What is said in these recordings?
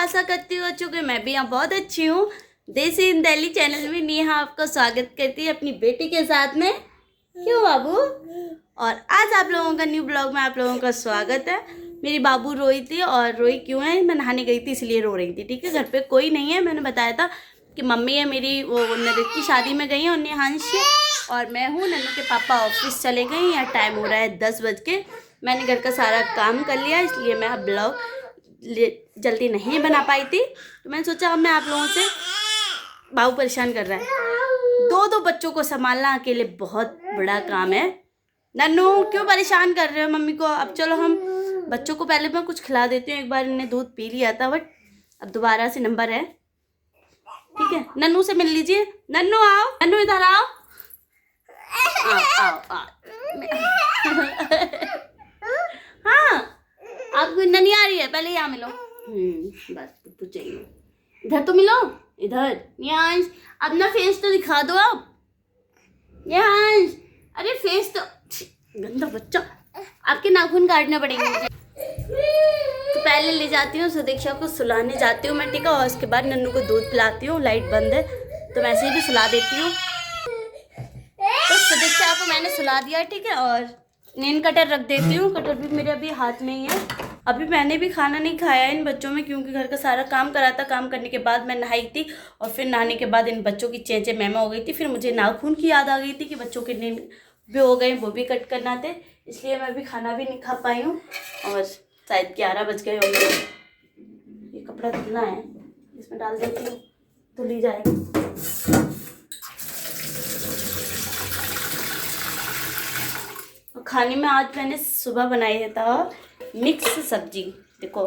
आशा करती हूँ अच्छी कि मैं भी यहाँ बहुत अच्छी हूँ। देसी इन दिल्ली चैनल में नेहा आपका स्वागत करती है अपनी बेटी के साथ में। क्यों बाबू? और आज आप लोगों का न्यू ब्लॉग में आप लोगों का स्वागत है। मेरी बाबू रोई थी, और रोई क्यों है? मैं नहाने गई थी इसलिए रो रही थी। ठीक है, घर पे कोई नहीं है। मैंने बताया था कि मम्मी है मेरी, वो ननद की शादी में गई है, और नेहांश और मैं हूँ। नन्नू के पापा ऑफिस चले गए हैं। टाइम हो रहा है 10 बज के। मैंने घर का सारा काम कर लिया, इसलिए मैं ब्लॉग जल्दी नहीं बना पाई थी। तो मैंने सोचा अब मैं आप लोगों से, बाबू परेशान कर रहा है, दो बच्चों को संभालना अकेले बहुत बड़ा काम है। नन्नू क्यों परेशान कर रहे हो मम्मी को? अब चलो हम बच्चों को पहले मैं कुछ खिला देती हूँ। एक बार इन्हें दूध पी लिया था, बट अब दोबारा से नंबर है। ठीक है, नन्नू से मिल लीजिए। नन्नू आओ, नन्नू इधर आओ, आओ आओ। हाँ, आपको नन्ही आ रही है, पहले यहाँ मिलो। बस पुप्पू चाहिए। इधर तो मिलो, इधर। नियांश अपना फेस तो दिखा दो आप। नियांश, अरे फेस तो, गंदा बच्चा, आपके नाखून काटने पड़ेंगे मुझे। तो पहले ले जाती हूँ सुदीक्षा को, सुलाने जाती हूँ मैं। ठीक है, और उसके बाद नन्नू को दूध पिलाती हूँ। लाइट बंद है तो वैसे ही भी सुला देती हूँ। तो सुदीक्षा को मैंने सुला दिया। ठीक है, और नेन कटर रख देती हूँ। कटर भी मेरे अभी हाथ में ही है। अभी मैंने भी खाना नहीं खाया इन बच्चों में, क्योंकि घर का सारा काम करा था। काम करने के बाद मैं नहाई थी, और फिर नहाने के बाद इन बच्चों की चेंचे मैमा हो गई थी। फिर मुझे नाखून की याद आ गई थी कि बच्चों के नेन भी हो गए, वो भी कट करना थे, इसलिए मैं अभी खाना भी नहीं खा पाई हूँ। और शायद 11 बज गए होंगे। ये कपड़ा धुलना है, इसमें डाल देती हूँ, धुल ही जाएगा। खाने में आज मैंने सुबह बनाया था मिक्स सब्जी। देखो,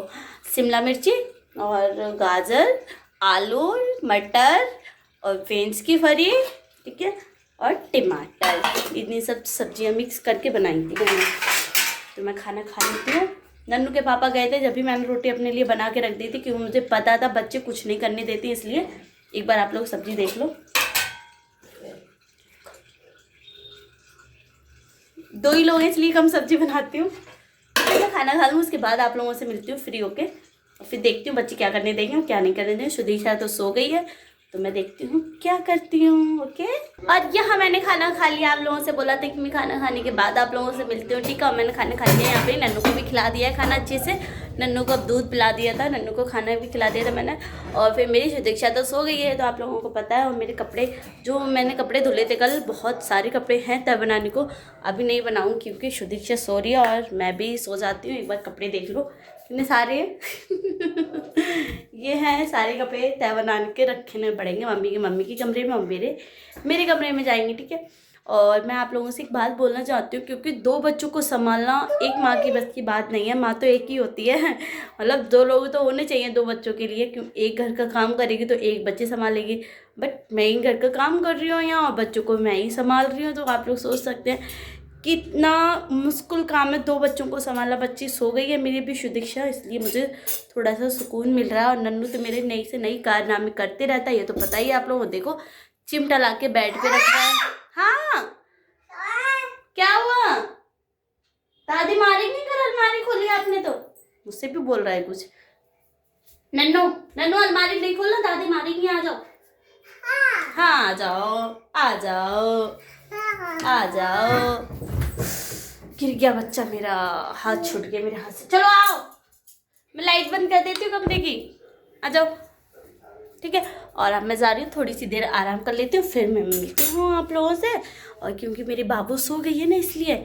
शिमला मिर्ची और गाजर, आलू, मटर और बीन्स की फली, ठीक है, और टमाटर, इतनी सब सब्जियां मिक्स करके बनाई थी मैंने। तो मैं खाना खा लेती हूँ। नन्नू के पापा गए थे, जब भी मैंने रोटी अपने लिए बना के रख दी थी, क्योंकि मुझे पता था बच्चे कुछ नहीं करने देते, इसलिए। एक बार आप लोग सब्जी देख लो। 2 ही लोग हैं, इसलिए कम सब्जी बनाती हूँ। मैं खाना खा लूँ, उसके बाद आप लोगों से मिलती हूँ फ्री होके, और फिर देखती हूँ बच्चे क्या करने देंगे और क्या नहीं करने देंगे। सुदीक्षा तो सो गई है, तो मैं देखती हूँ क्या करती हूँ। ओके, और यहाँ मैंने खाना खा लिया। आप लोगों से बोला था कि मैं खाना खाने के बाद आप लोगों से मिलती हूँ। ठीक है, और मैंने खाना खा लिया। यहाँ पे नन्नू को भी खिला दिया है खाना अच्छे से। नन्नू को अब दूध पिला दिया था, नन्नू को खाना भी खिला दिया था मैंने। और फिर मेरी सुदीक्षा तो सो गई है, तो आप लोगों को पता है। और मेरे कपड़े, जो मैंने कपड़े धुले थे कल, बहुत सारे कपड़े हैं तय बनाने को। अभी नहीं बनाऊँ क्योंकि सुदीक्षा सो रही है, और मैं भी सो जाती हूँ। एक बार कपड़े देख लो कितने सारे ये हैं सारे कपड़े, तय बना के रखने पड़ेंगे। मम्मी के कमरे में और मेरे कमरे में जाएंगे। ठीक है, और मैं आप लोगों से एक बात बोलना चाहती हूँ, क्योंकि 2 बच्चों को संभालना एक माँ की बस की बात नहीं है। माँ तो एक ही होती है, मतलब 2 लोग तो होने चाहिए 2 बच्चों के लिए। क्यों, एक घर का काम करेगी तो एक बच्चे संभालेगी, बट मैं ही घर का काम कर रही हूँ यहाँ, और बच्चों को मैं ही संभाल रही हूँ। तो आप लोग सोच सकते हैं कितना मुश्किल काम है 2 बच्चों को संभालना। बच्ची सो गई है मेरी भी सुदीक्षा, इसलिए मुझे थोड़ा सा सुकून मिल रहा है। और नन्नू तो मेरे नई से नई कारनामे करते रहता है, ये तो पता ही है आप लोगों को। देखो, चिमटा ला के बेड पे रख रहा है। हाँ, क्या हुआ? दादी मारेंगी अगर अलमारी खोली आपने तो? मुझसे भी बोल रहा है कुछ। नन्नू अलमारी नहीं खोलना, दादी मारेंगी। आ जाओ, हाँ आ जाओ, आ जाओ, आ जाओ। गिर गया बच्चा मेरा, हाथ छूट गया मेरे हाथ से। चलो आओ, मैं लाइट बंद कर देती हूँ कमरे की, आ जाओ। ठीक है, और अब मैं जा रही हूँ, थोड़ी सी देर आराम कर लेती हूँ, फिर मैं मिलती हूँ आप लोगों से। और क्योंकि मेरे बाबू सो गई है ना, इसलिए।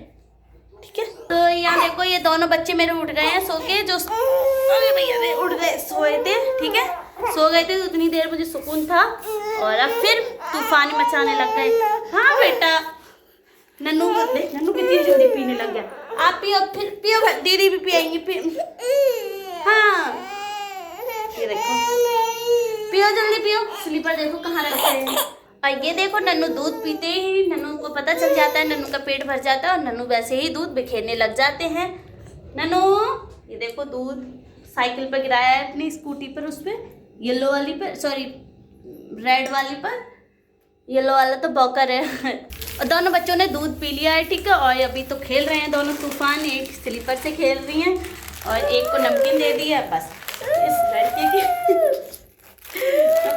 ठीक है, तो यहाँ देखो, ये दोनों बच्चे मेरे उठ गए हैं सो के। जो अरे भैया वे उठ गए, सोए थे। ठीक है, सो गए थे, तो उतनी देर मुझे सुकून था। और अब फिर तूफान मचाने लग गए। हाँ बेटा, नन्नू कितनी जल्दी पीने लग गया। आप पियो, फिर पियो, दीदी भी पियेंगी। हाँ, ये देखो, पियो जल्दी पियो। स्लीपर देखो कहाँ रखते हैं। और ये देखो, नन्नू दूध पीते ही नन्नू को पता चल जाता है, नन्नू का पेट भर जाता है, और नन्नू वैसे ही दूध बिखेरने लग जाते हैं। नन्नू, ये देखो दूध साइकिल पर गिराया है अपनी स्कूटी पर, उस पर येलो वाली पर, सॉरी रेड वाली पर। येलो वाला तो बॉकर है। और दोनों बच्चों ने दूध पी लिया है। ठीक है, और अभी तो खेल रहे हैं दोनों तूफान। एक स्लीपर से खेल रही हैं और एक को नमकीन दे दी है। बस इस लड़के की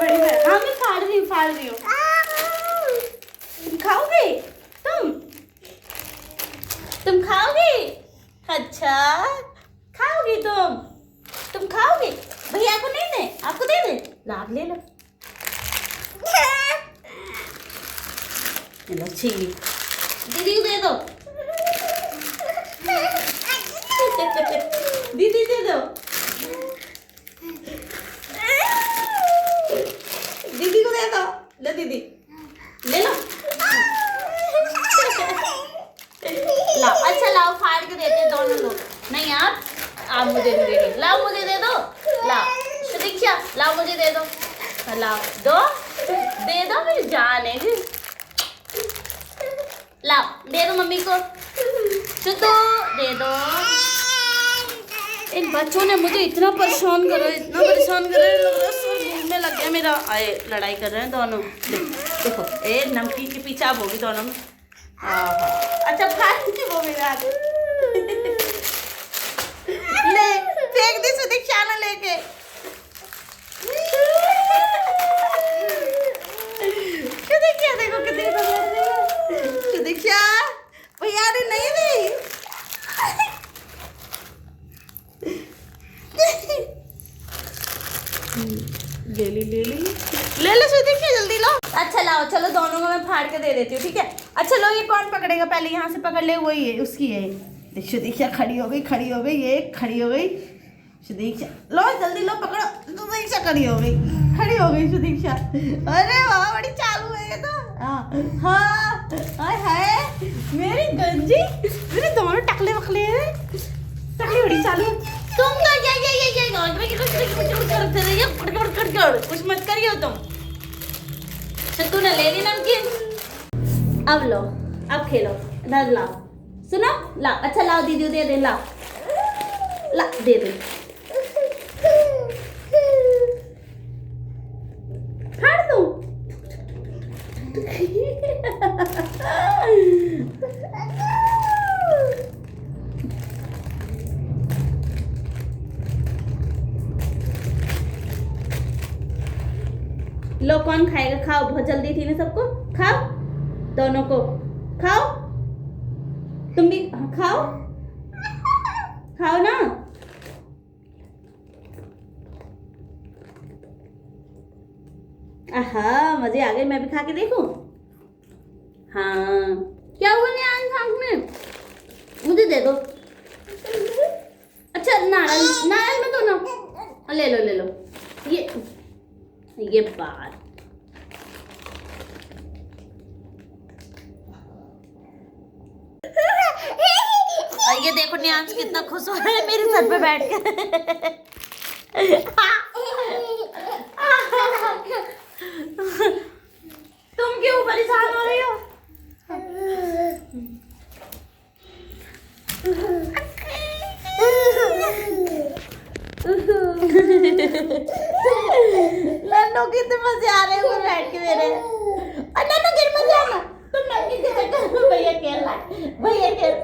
बड़ी बहन। हाँ मैं फाड़ रही हूँ। खाओगे तुम खाओगे? अच्छा खाओगी तुम खाओगे? भैया को नहीं दे, आपको दे दे। लाभ ले लो। चलो दीदी को दे दो। दीदी दे दो। दीदी को दे दो। लो दीदी ले लो। लाओ, अच्छा लाओ फाड़ के देते दोनों लोग। नहीं आप मुझे नहीं देंगे। लाओ मुझे दे दो। लाओ दीक्षा, लाओ मुझे दे दो। लाओ दे दो मेरी जान है जी। लाओ दे दो मम्मी को। शुद्धू दे दो। इन बच्चों ने मुझे इतना परेशान करा घूमने लग गया मेरा। आए लड़ाई कर रहे हैं दोनों। देखो ए नमकीन के पीछे आप होगी दोनों में। अच्छा फाड़ वो मेरा हाथ। ले फेंक दी सुदीक्षा ने लेके। सुदीक्षा देखो कितनी सुदीक्षा भैया ने नहीं दी। ले लो सुदीक्षा जल्दी लो। अच्छा लाओ चलो दोनों को मैं फाड़ के दे देती हूँ ठीक है। अच्छा लो ये कौन पकड़ेगा? पहले यहाँ से पकड़ ले। वही है उसकी है। सुदीक्षा खड़ी हो गई ये खड़ी हो गई। सुदीक्षा लो जल्दी लो पकड़ो। सुदीक्षा खड़ी हो गई सुदीक्षा। अरे वाह बड़ी चालू है ये तो। हाँ हाय मेरी गंजी मेरे दोनों टकले वकले बड़ी चालू। तुम कुछ मत करियो तुम। सत्तू ने ले ली नमकीन। अब लो अब खेलो। इधर लाओ सुनो लाओ। अच्छा लाओ दीदी दे दे। लाओ दे दे। फाड़ दो। लो कौन खाएगा? खाओ बहुत जल्दी थी ना सबको। खाओ दोनों को खाओ। तुम भी खाओ ना। आहा मजे आ गए। मैं भी खा के देखूं। हाँ क्या हुआ आंख में? मुझे दे दो। अच्छा नारियल में दो ना। ले लो ये बात। ये देखो नियांश कितना खुश हो रहा है मेरे सर पे बैठ के। तुम क्यों परेशान हो रही हो? नन्नू कितने मजे आ रहे हैं बैठ के मेरे। नन्नू गिर मत जाना। तुम नन्नू के चक्कर भैया खेल रहा है। भैया खेल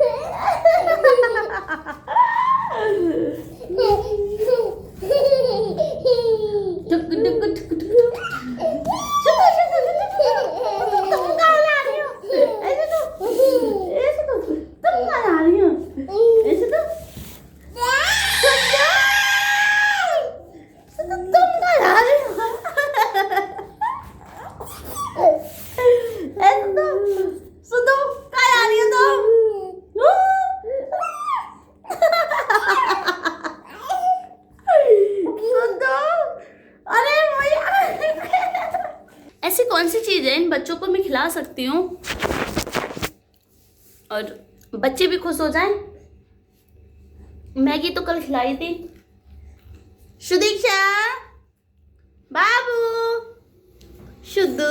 ऐसी कौन सी चीज है इन बच्चों को मैं खिला सकती हूँ और बच्चे भी खुश हो जाएं? मैगी तो कल खिलाई थी। सुदीक्षा बाबू शुद्धू।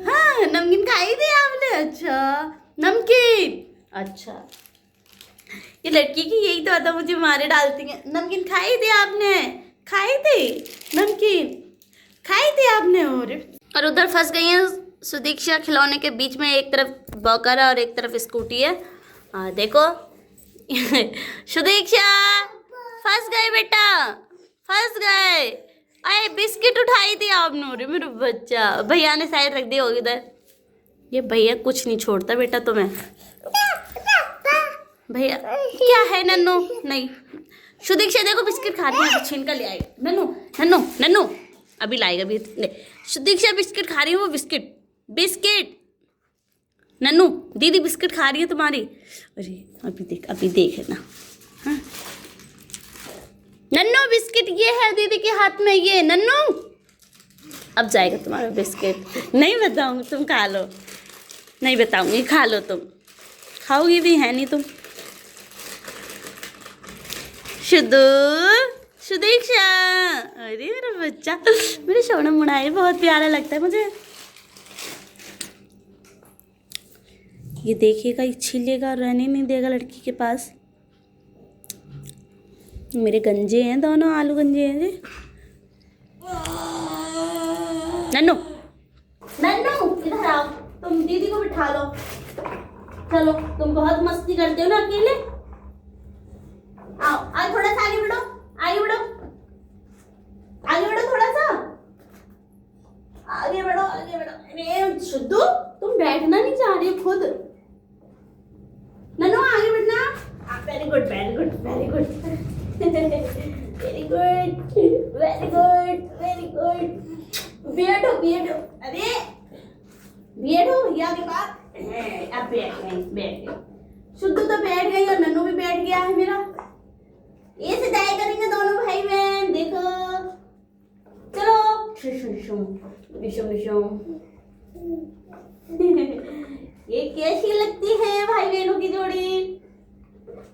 हाँ नमकीन खाई थी आपने? अच्छा नमकीन। अच्छा ये लड़की की यही तो आता, मुझे मारे डालती है। नमकीन खाई थी आपने? खाई थी नमकीन खाई थी आपने? और उधर फंस गई हैं सुदीक्षा खिलौने के बीच में। एक तरफ बॉकर है और एक तरफ स्कूटी है। देखो सुदीक्षा फंस गए बेटा, फंस गए। अरे बिस्किट उठाई थी आपने। अरे मेरा बच्चा, भैया ने साइड रख दिया होगी उधर। ये भैया कुछ नहीं छोड़ता बेटा तुम्हें। भैया क्या है नन्नू? नहीं सुदीक्षा देखो बिस्किट खा रही है, छीन कर ले आई। नन्नू नन्नू नन्नू अभी लाएगा भी। सुदीक्षा बिस्किट खा रही है, वो बिस्किट बिस्किट। नन्नू दीदी बिस्किट खा रही है तुम्हारी। अरे अभी देख ना। हाँ नन्नू बिस्किट ये है दीदी के हाथ में, ये नन्नू अब जाएगा तुम्हारा बिस्किट। नहीं बताऊंगी, तुम खा लो। नहीं बताऊंगी, खा लो तुम। खाओगी भी है नहीं तुम। सुदीक्षा, अरे मेरा बच्चा, मेरे सोना मुड़ाए बहुत प्यारा लगता है मुझे। ये देखिएगा, ये छीलेगा, रहने नहीं देगा लड़की के पास। मेरे गंजे हैं दोनों, आलू गंजे हैं जी। नन्नू नन्नू इधर आओ, तुम दीदी को बिठा लो। चलो तुम बहुत मस्ती करते हो ना अकेले। आओ आज थोड़ा सा आगे बढ़ो, आगे बढ़ो, आगे बढ़ो, थोड़ा सा आगे बढ़ो, आगे बढ़ो। अरे शुद्धू तुम बैठना नहीं चाह रही खुद। नन्नू आगे बढ़ना। Very good very good very good very good very good very good. बैठो बैठो, अरे बैठो भैया के पास। अब बैठ गई। शुद्धू तो बैठ गई और नन्नू भी बैठ गया है मेरा। ये सजाई करेंगे दोनों भाई बहन, देखो। चलो ये कैसी लगती है भाई बहनों की जोड़ी?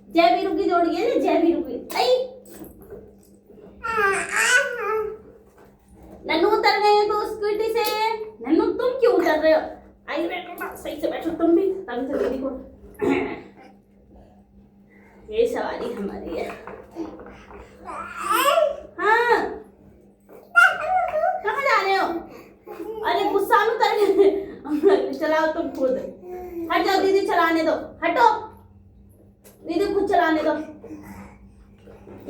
जय वीरू की जोड़ी है, जय वीरू की। नन्नू उतर गए तो स्कूटी से। नन्नू तुम क्यों उतर रहे हो? आई बैठो, सही से बैठो तुम भी, तंग से दीदी को। ये सवारी हमारी है। हाँ कहाँ जा रहे हो? अरे गुस्सा में उतर गए। चलाओ तुम खुद। हट जाओ, दीदी चलाने दो। हटो, दीदी खुद चलाने दो।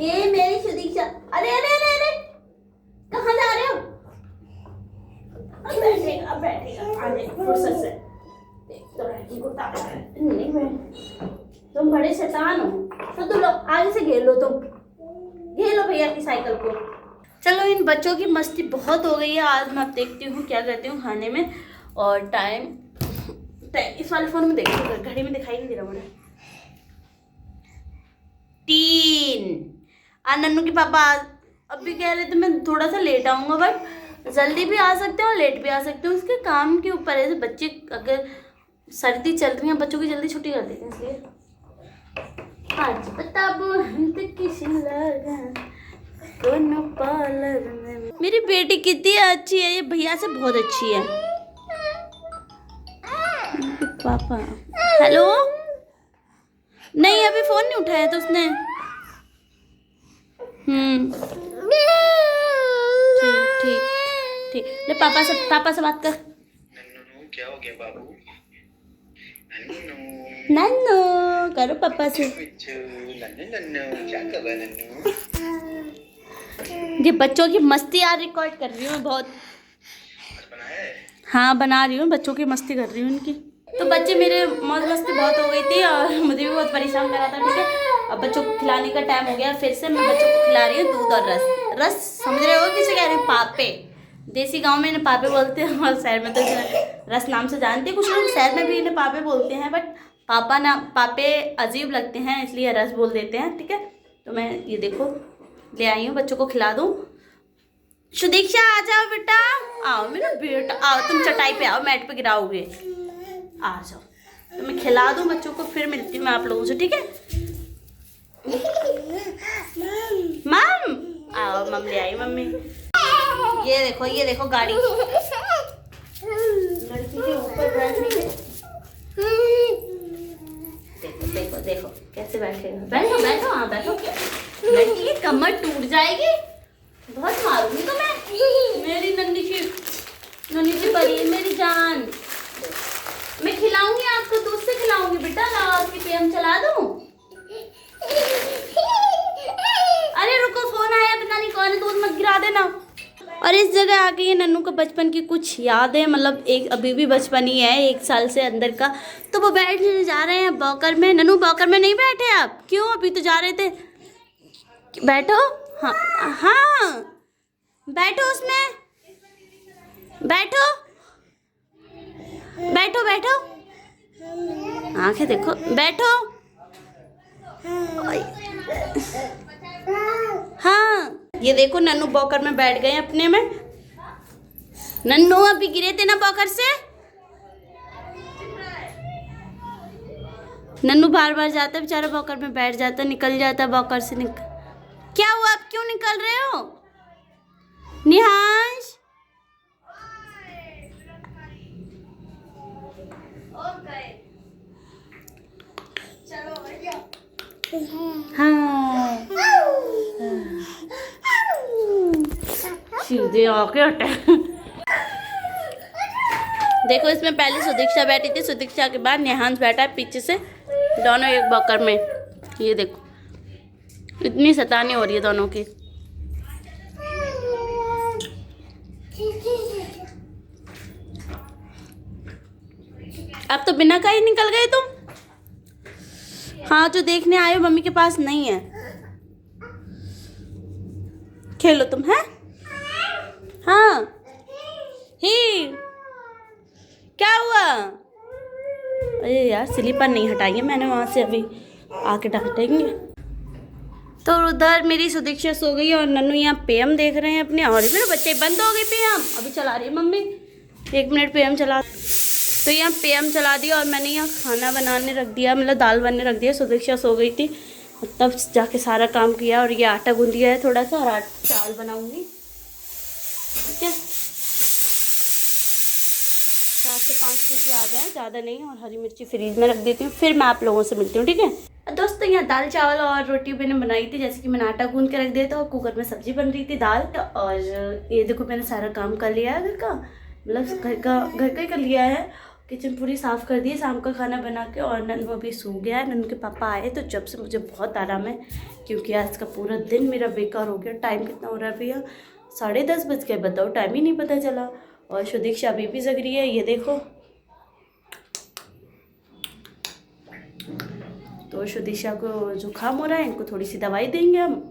ये मेरी सुदीक्षा। अरे अरे अरे अरे कहाँ जा रहे हो? अब बैठेगा, अब बैठेगा। आने फुर्सत से। तो लड़की को नहीं मैं, तुम बड़े शैतान हो। तो तुम लोग आगे से घेर लो, तुम घेर लो भैया की साइकिल को। चलो इन बच्चों की मस्ती बहुत हो गई है। आज मैं देखती हूँ क्या करती हूँ खाने में। और टाइम इस वाले फोन में देखो, घड़ी में दिखाई नहीं दे रहा मुझे। 3। नन्नू के पापा अब भी कह रहे थे मैं थोड़ा सा लेट आऊँगा, बट जल्दी भी आ सकते हो और लेट भी आ सकते हो। उसके काम के ऊपर है। बच्चे अगर सर्दी चल रही है, बच्चों की जल्दी छुट्टी कर देते हैं, इसलिए आज पार्लर में। मेरी बेटी कितनी अच्छी है, ये भैया से बहुत अच्छी है। पापा हेलो, नहीं अभी फोन नहीं उठाया था उसने। ठीक ठीक ठीक, ले पापा से बात कर। नन्नू क्या हो गया बाबू? नन्नू करो पापा से। नन्नू क्या कर रहा है नन्नू? ये बच्चों की मस्ती यार रिकॉर्ड कर रही हूँ बहुत। हाँ बना रही हूँ, बच्चों की मस्ती कर रही हूँ उनकी। तो बच्चे मेरे मौज मस्ती बहुत हो गई थी और मुझे भी बहुत परेशान कर रहा था। ठीक है, अब बच्चों को खिलाने का टाइम हो गया। फिर से मैं बच्चों को खिला रही हूँ दूध और रस। रस समझ रहे हो किसे कह रहे हैं? पापे। देसी गांव में इन्हें पापे बोलते हैं और शहर में तो रस नाम से जानते हैं। कुछ लोग शहर में भी इन्हें पापे बोलते हैं, बट पापे अजीब लगते हैं इसलिए रस बोल देते हैं। ठीक है, तो मैं ये देखो ले आई हूँ, बच्चों को खिला दूँ। सुदीक्षा आ जाओ बेटा, आओ मेरा बेटा, आओ तुम चटाई पे आओ, मैट पे गिराओगे। आ जाओ, तो मैं खिला दूँ बच्चों को, फिर मिलती हूँ मैं आप लोगों से। ठीक है मम, आओ मम ले आई मम्मी। ये देखो गाड़ी लड़की के ऊपर बैठने के। देखो देखो देखो कैसे बैठेगा। बैठो बैठो, हाँ बैठो। लड़की की कमर टूट जाएगी, बहुत मारूंगी तो मैं। मेरी नन्ही सी परी, मेरी जान। मैं खिलाऊंगी आपको, दूध से खिलाऊंगी बेटा। लाओ आपकी पेम चला दूं। अरे रुको, फोन आया, पता नहीं कौन है, दूध मत गिरा देना। और इस जगह आ गई है नन्नू को बचपन की कुछ यादें, मतलब एक अभी भी बचपन ही है, 1 साल से अंदर का। तो वो बैठने जा रहे हैं वॉकर में। नन्नू वॉकर में नहीं बैठे आप? क्यों, अभी तो जा रहे थे। बैठो। हाँ हाँ, बैठो उसमें, बैठो बैठो बैठो, आंखें देखो, बैठो। हाँ, ये देखो नन्नू बॉकर में बैठ गए अपने में। नन्नू अभी गिरे थे ना बॉकर से। नन्नू बार बार जाता है बेचारा बॉकर में, बैठ जाता, निकल जाता बॉकर से। क्या हुआ, आप क्यों निकल रहे हो निहांश? हाँ, सीधे आके हटे। देखो, इसमें पहले सुदीक्षा बैठी थी, सुदीक्षा के बाद निहांश बैठा है पीछे से, दोनों एक बॉकर में। ये देखो, इतनी शैतानी हो रही है दोनों की। अब तो बिना कहीं निकल गए तुम। हाँ, जो देखने आए हो मम्मी के पास नहीं है, खेलो तुम, है? हाँ, ही क्या हुआ? अरे यार, स्लीपर नहीं हटाएंगे मैंने वहाँ से, अभी आके डांटेंगे। तो उधर मेरी सुदीक्षा सो गई और नन्नू यहाँ पेम देख रहे हैं अपने। और मेरे बच्चे बंद हो गए पेम, अभी चला रही है मम्मी, 1 मिनट पेम चला। तो यहाँ पेम चला दिया और मैंने यहाँ खाना बनाने रख दिया, मतलब दाल बनने रख दिया। सुदीक्षा सो गई थी, तब जाके सारा काम किया। और ये आटा गूंद दिया है थोड़ा सा, और चावल बनाऊंगी, ठीक है। 4 से 5 सीटी आ जाए, ज़्यादा नहीं। और हरी मिर्ची फ्रीज में रख देती हूँ, फिर मैं आप लोगों से मिलती हूँ, ठीक है। दोस्तों, यहाँ दाल चावल और रोटी मैंने बनाई थी, जैसे कि मैंने आटा गूंद के रख दिया था, और कुकर में सब्जी बन रही थी दाल। और ये देखो, मैंने सारा काम कर लिया है घर का, मतलब घर का ही कर लिया है। किचन पूरी साफ़ कर दी है शाम का खाना बना के। और नन्नू अभी सो गया है। नन्नू के पापा आए तो जब से मुझे बहुत आराम है, क्योंकि आज का पूरा दिन मेरा बेकार हो गया। टाइम कितना हो रहा है भैया? 10:30 बज गए, बताओ, टाइम ही नहीं पता चला। और सुदीक्षा अभी भी जग रही है, ये देखो। तो सुदीक्षा को जुकाम हो रहा है, इनको थोड़ी सी दवाई देंगे हम।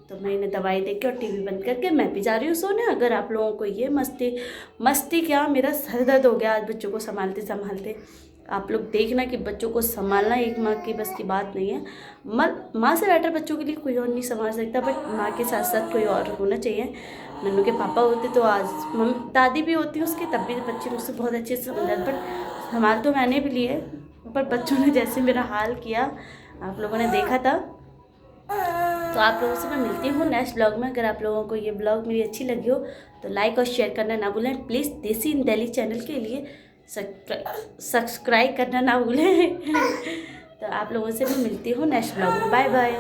तो मैं इन्हें दवाई देके और टीवी बंद करके मैं भी जा रही हूँ सोने। अगर आप लोगों को ये मस्ती क्या, मेरा सर दर्द हो गया आज बच्चों को संभालते संभालते। आप लोग देखना कि बच्चों को संभालना एक माँ की बस की बात नहीं है। माँ से बेटर बच्चों के लिए कोई और नहीं संभाल सकता, बट माँ के साथ साथ कोई और होना चाहिए। नन्नू के पापा होते तो आज दादी भी होती उसकी, तब भी बच्चे मुझसे बहुत अच्छे से संभाल, बट संभाल तो मैंने भी लिए, पर बच्चों ने जैसे मेरा हाल किया आप लोगों ने देखा था। तो आप लोगों से मैं मिलती हूँ नेक्स्ट ब्लॉग में। अगर आप लोगों को ये ब्लॉग मेरी अच्छी लगी हो तो लाइक और शेयर करना ना भूलें प्लीज़। देसी इन दिल्ली चैनल के लिए सब्सक्राइब करना ना भूलें। तो आप लोगों से मैं मिलती हूँ नेक्स्ट ब्लॉग में। Bye bye.